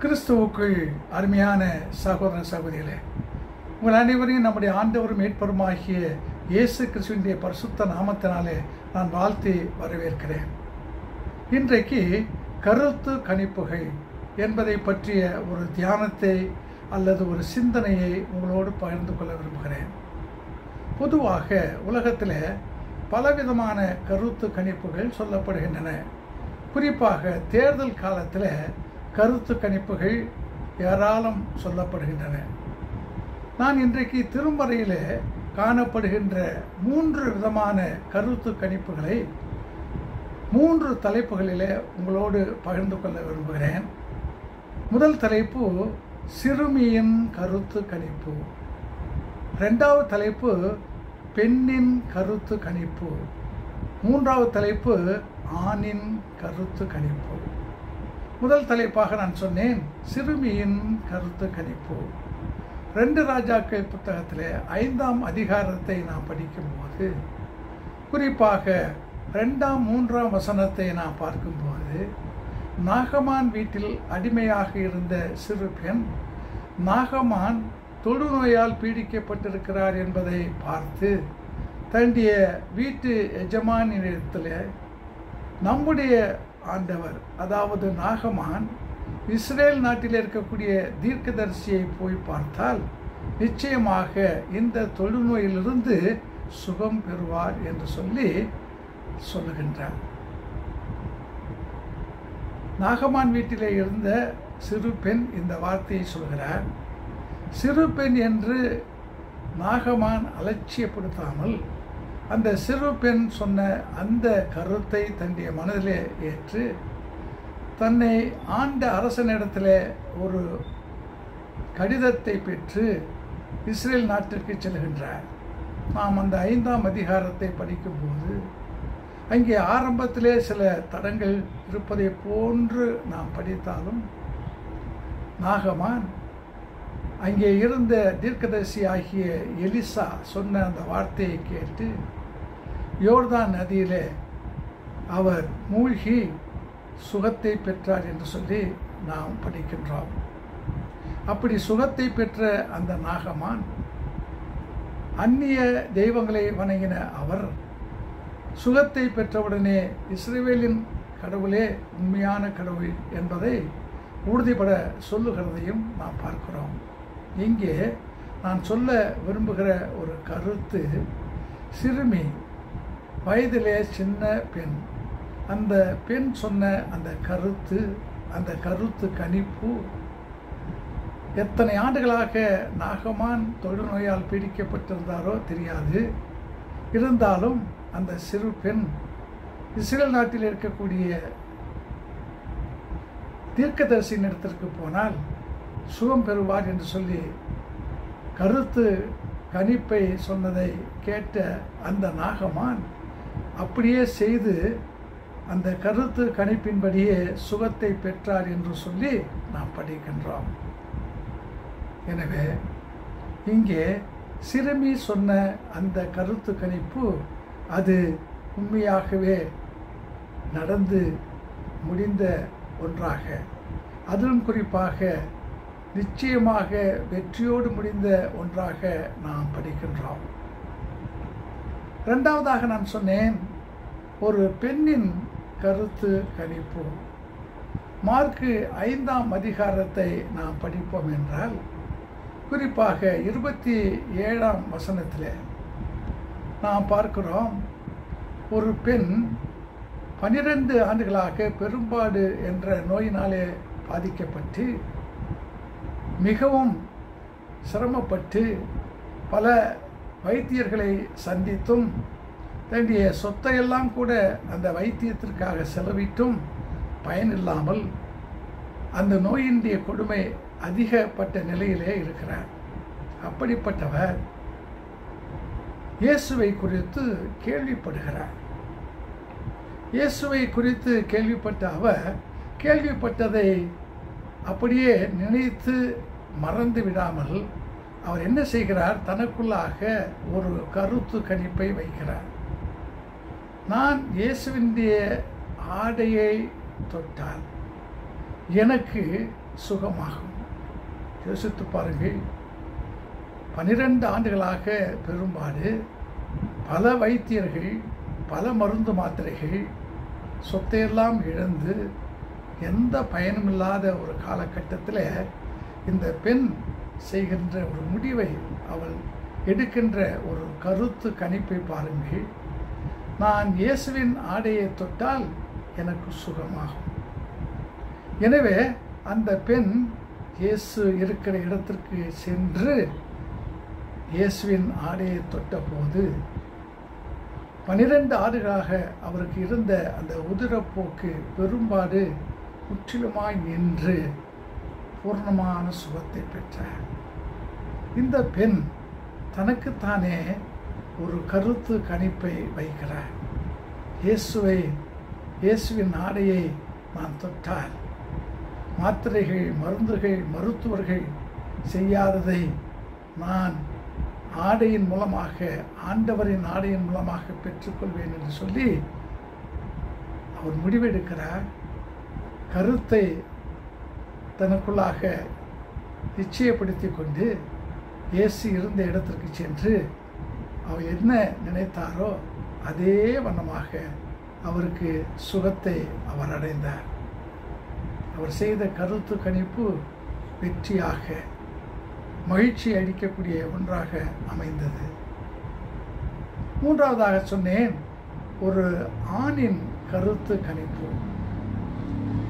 கிறிஸ்துவுக்குள் அருமையான சகோதர சகோதரிகளே, உங்கள் அனைவரையும் நம்முடைய ஆண்டவரும் மீட்பருமாகிய இயேசு கிறிஸ்துவினுடைய பரிசுத்த நாமத்தினாலே நான் வாழ்த்தி வரவேற்கிறேன். இன்றைக்கு கருத்து கணிப்புகள் என்பதை பற்றிய ஒரு தியானத்தை அல்லது ஒரு சிந்தனையை உங்களோடு பகிர்ந்து கொள்ள விரும்புகிறேன். பொதுவாக உலகத்தில் பலவிதமான கருத்து கணிப்புகள் சொல்லப்படுகின்றன. குறிப்பாக தேர்தல் காலத்தில் கருத்து கணிப்புகள் ஏராளம் சொல்லப்படுகின்றன. நான் இன்றைக்கு திருமறையில் காணப்படுகின்ற 3 விதமான கருத்து கணிப்புகளை 3 தலைப்புகளில் உங்களோடு பகிர்ந்து கொள்ள விரும்புகிறேன். முதல் தலைப்பு சிறுமியின் கருத்து கணிப்பு. 2வது தலைப்பு பெண்ணின் கருத்து கணிப்பு. 3வது தலைப்பு ஆணின் கருத்து கணிப்பு. முதல் தலைப்பாக நான் சொன்னேன் சிறுமியின் கருத்து கணிப்பு. 2 ராஜாக்கள் புத்தகத்தில் 5ஆம் அதிகாரத்தை நாம் படிக்கும்போது, குறிப்பாக 2ஆம் 3ஆம் வசனத்தை நாம் பார்க்கும்போது, நாகமான் வீட்டில் அடிமையாக இருந்த சிறு பெண் நாகமான் தொழுநோயால் பீடிக்கப்பட்டிருக்கிறார் என்பதை பார்த்து தன்னுடைய வீட்டு எஜமானிடத்தில் நம்முடைய ஆண்டவர், அதாவது நாகமான் இஸ்ரேல் நாட்டில் இருக்கக்கூடிய தீர்க்கதரிசியை போய் பார்த்தால் நிச்சயமாக இந்த தொழுநோயிலிருந்து சுகம் பெறுவார் என்று சொல்லுகின்றார். நாகமான் வீட்டிலே இருந்த சிறு பெண் இந்த வார்த்தையை சொல்கிறார். சிறு பெண் என்று நாகமான் அலட்சியப்படுத்தாமல் அந்த சிறு பெண் சொன்ன அந்த கருத்தை தன்னுடைய மனதிலே ஏற்று தன்னை ஆண்ட அரசனிடத்தில் ஒரு கடிதத்தை பெற்று இஸ்ரேல் நாட்டிற்கு செல்கின்றார். நாம் அந்த 5ஆம் அதிகாரத்தை படிக்கும்போது அங்கே ஆரம்பத்திலே சில தடங்கள் இருப்பதை போன்று நாம் படித்தாலும், நாகமான் அங்கே இருந்த தீர்க்கதரிசி ஆகிய எலிசா சொன்ன அந்த வார்த்தையை கேட்டு யோர்தான் நதியிலே அவர் மூழ்கி சுகத்தை பெற்றார் என்று சொல்லி நாம் படிக்கின்றோம். அப்படி சுகத்தை பெற்ற அந்த நாகமான் அந்நிய தெய்வங்களை வணங்கின அவர் சுகத்தை பெற்றவுடனே இஸ்ரவேலின் கடவுளே உண்மையான கடவுள் என்பதை உறுதிபட சொல்லுகிறதையும் நாம் பார்க்கிறோம். இங்கே நான் சொல்ல விரும்புகிற ஒரு கருத்து, சிறுமி, வயதிலே சின்ன பெண், அந்த பெண் சொன்ன அந்த கருத்து கணிப்பு எத்தனை ஆண்டுகளாக நாகமான் தொழுநோயால் பீடிக்கப்பட்டிருந்தாரோ தெரியாது. இருந்தாலும் அந்த சிறு பெண் இஸ்ரேல் நாட்டில் இருக்கக்கூடிய தீர்க்கதரிசியின் இடத்திற்கு போனால் சுகம் பெறுவார் என்று சொல்லி கருத்து கணிப்பை சொன்னதை கேட்ட அந்த நாகமான் அப்படியே செய்து அந்த கருத்து கணிப்பின்படியே சுகத்தை பெற்றார் என்று சொல்லி நாம் படிக்கின்றோம். எனவே இங்கே சிறுமி சொன்ன அந்த கருத்து கணிப்பு அது உண்மையாகவே நடந்து முடிந்த ஒன்றாக, அதிலும் குறிப்பாக நிச்சயமாக வெற்றியோடு முடிந்த ஒன்றாக நாம் படிக்கின்றோம். 2வதாக நான் சொன்னேன் ஒரு பெண்ணின் கருத்து கணிப்பு. மார்க்கு 5ஆம் அதிகாரத்தை நாம் படிப்போம் என்றால், குறிப்பாக 27ஆம் வசனத்தில் நாம் பார்க்கிறோம், ஒரு பெண் 12 ஆண்டுகளாக பெரும்பாடு என்ற நோயினாலே பாதிக்கப்பட்டு மிகவும் சிரமப்பட்டு பல வைத்தியர்களை சந்தித்தும் தன்னுடைய சொத்தையெல்லாம் கூட அந்த வைத்தியத்திற்காக செலவிட்டும் பயனில்லாமல் அந்த நோயினுடைய கொடுமை அதிகப்பட்ட நிலையிலே இருக்கிறார். அப்படிப்பட்டவர் இயேசுவை குறித்து கேள்விப்படுகிறார். இயேசுவை குறித்து கேள்விப்பட்ட அவர் கேள்விப்பட்டதை அப்படியே நினைத்து மறந்து விடாமல் அவர் என்ன செய்கிறார், தனக்குள்ளாக ஒரு கருத்து கணிப்பை வைக்கிறார். நான் இயேசுவினுடைய ஆடையை தொட்டால் எனக்கு சுகமாகும். யோசித்து பாருங்கள், 12 ஆண்டுகளாக பெரும்பாடு, பல வைத்தியர்கள், பல மருந்து மாத்திரைகள், சொத்தையெல்லாம் இழந்து எந்த பயனுமில்லாத ஒரு காலகட்டத்தில் இந்த பெண் செய்கின்ற ஒரு முடிவை, அவள் எடுக்கின்ற ஒரு கருத்து கணிப்பை பாருங்கள். நான் இயேசுவின் ஆடையை தொட்டால் எனக்கு சுகமாகும். எனவே அந்த பெண் இயேசு இருக்கிற இடத்திற்கு சென்று இயேசுவின் ஆடையை தொட்டபோது 12 ஆண்டுகளாக அவருக்கு இருந்த அந்த உதிரப்போக்கு பெரும்பாடு முற்றிலுமாய் நின்று பூர்ணமான சுகத்தை பெற்றார். இந்த பெண் தனக்குத்தானே ஒரு கருத்து கணிப்பை வைக்கிறார். இயேசுவின் ஆடையை நான் தொட்டால் மாத்திரைகள், மருந்துகள், மருத்துவர்கள் செய்யாததை நான் ஆடையின் மூலமாக, ஆண்டவரின் ஆடையின் மூலமாக பெற்றுக்கொள்வேன் என்று சொல்லி அவர் முடிவெடுக்கிறார். கருத்தை தனக்குள்ளாக நிச்சயப்படுத்தி கொண்டு இயேசு இருந்த இடத்திற்கு சென்று அவர் என்ன நினைத்தாரோ அதே வண்ணமாக அவருக்கு சுகத்தை அவர் அடைந்தார். அவர் செய்த கருத்து கணிப்பு வெற்றியாக, மகிழ்ச்சி அளிக்கக்கூடிய ஒன்றாக அமைந்தது. மூன்றாவதாக சொன்னேன், ஒரு ஆணின் கருத்து கணிப்பு.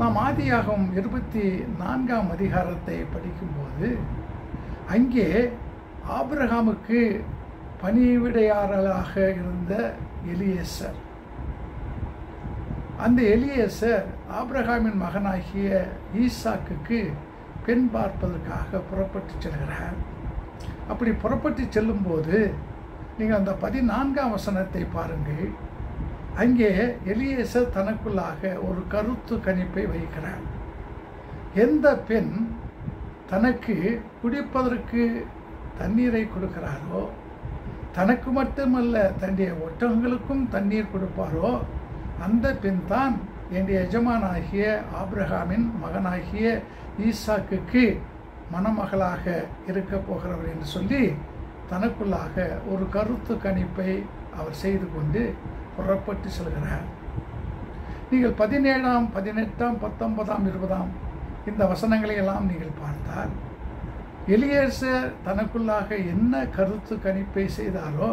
நாம் ஆதியாகமம் 24ஆம் அதிகாரத்தை படிக்கும்போது அங்கே ஆபிரகாமுக்கு பணிவிடையாளராக இருந்த எலியேசர், அந்த எலியேசர் ஆபிரகாமின் மகனாகிய ஈசாக்குக்கு பெண் பார்ப்பதற்காக புறப்பட்டு செல்கிறார். அப்படி புறப்பட்டு செல்லும்போது நீங்கள் அந்த 14ஆம் வசனத்தை பாருங்கள். அங்கே எலியேசர் தனக்குள்ளாக ஒரு கருத்து கணிப்பை வைக்கிறார். எந்த பெண் தனக்கு குடிப்பதற்கு தண்ணீரை கொடுக்கிறாரோ, தனக்கு மட்டுமல்ல தன்னுடைய ஒட்டகங்களுக்கும் தண்ணீர் கொடுப்பாரோ, அந்த பெண் தான் என்னுடைய எஜமானாகிய ஆபிரகாமின் மகனாகிய ஈசாக்குக்கு மணமகளாக இருக்க போகிறவர் என்று சொல்லி தனக்குள்ளாக ஒரு கருத்து கணிப்பை அவர் செய்து கொண்டு புறப்பட்டு செல்கிறார். நீங்கள் 17ஆம், 18ஆம், 19ஆம், 20ஆம் இந்த வசனங்களை எல்லாம் நீங்கள் பார்த்தால் எலியேசர் தனக்குள்ளாக என்ன கருத்து கணிப்பை செய்தாரோ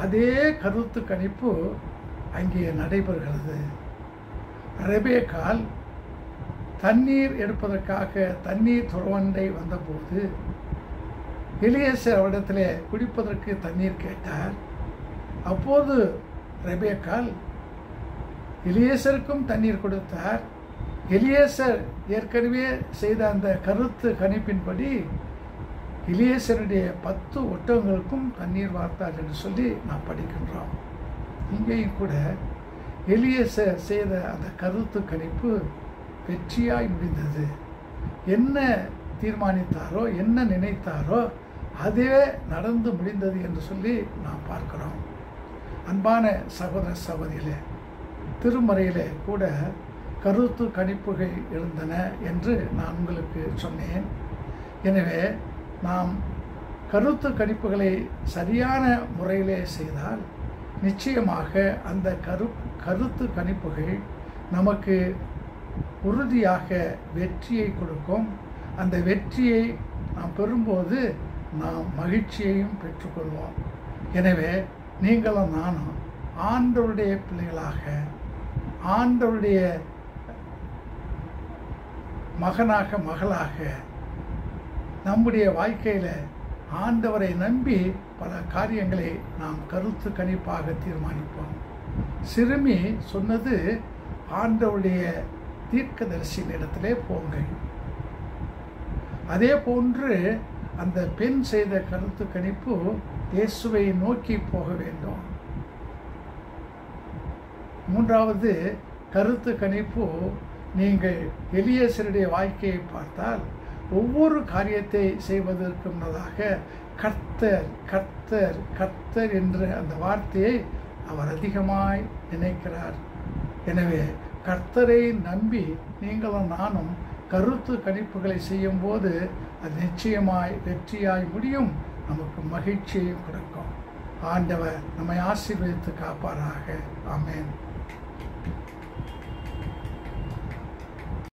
அதே கருத்து கணிப்பு அங்கே நடைபெறுகிறது. ரெபேக்காள் தண்ணீர் எடுப்பதற்காக தண்ணீர் துறவண்டை வந்தபோது எலியேசர் அவரிடத்தில் குடிப்பதற்கு தண்ணீர் கேட்டார். அப்போது ரெபேக்காள் எலியேசருக்கும் தண்ணீர் கொடுத்தார். எலியேசர் ஏற்கனவே செய்த அந்த கருத்து கணிப்பின்படி எலியேசருடைய 10 ஒட்டகங்களுக்கும் தண்ணீர் வார்த்தார் என்று சொல்லி நாம் படிக்கின்றோம். இங்கேயும் கூட எலியேசர் செய்த அந்த கருத்து கணிப்பு வெற்றியாய் முடிந்தது. என்ன தீர்மானித்தாரோ, என்ன நினைத்தாரோ அதுவே நடந்து முடிந்தது என்று சொல்லி நாம் பார்க்கிறோம். அன்பான சகோதர சகோதரிகளே, திருமறையிலே கூட கருத்து கணிப்புகள் இருந்தன என்று நான் உங்களுக்கு சொன்னேன். எனவே நாம் கருத்து கணிப்புகளை சரியான முறையிலே செய்தால் நிச்சயமாக அந்த கருத்து கணிப்புகள் நமக்கு உறுதியாக வெற்றியை கொடுக்கும். அந்த வெற்றியை நாம் பெறும்போது நாம் மகிழ்ச்சியையும் பெற்றுக்கொள்வோம். எனவே நீங்களும் நானும் ஆண்டவருடைய பிள்ளைகளாக, ஆண்டவருடைய மகனாக, மகளாக நம்முடைய வாழ்க்கையில் ஆண்டவரை நம்பி பல காரியங்களை நாம் கருத்து கணிப்பாக தீர்மானிப்போம். சிறுமி சொன்னது, ஆண்டவருடைய தீர்க்கதரிசியின் இடத்திலே போங்கள். அதே போன்று அந்த பெண் செய்த கருத்து கணிப்பு இயேசுவை நோக்கி போக வேண்டும். மூன்றாவது கருத்து கணிப்பு, நீங்கள் எலியேசருடைய வாழ்க்கையை பார்த்தால் ஒவ்வொரு காரியத்தை செய்வதற்கு முன்னதாக கர்த்தர் கர்த்தர் கர்த்தர் என்ற அந்த வார்த்தையை அவர் அதிகமாய் நினைக்கிறார். எனவே கர்த்தரை நம்பி நீங்களும் நானும் கருத்து கணிப்புகளை செய்யும்போது அது நிச்சயமாய் வெற்றியாய் முடியும், நமக்கு மகிழ்ச்சியையும் கொடுக்கும். ஆண்டவர் நம்மை ஆசீர்வதித்து காப்பாராக. ஆமென்.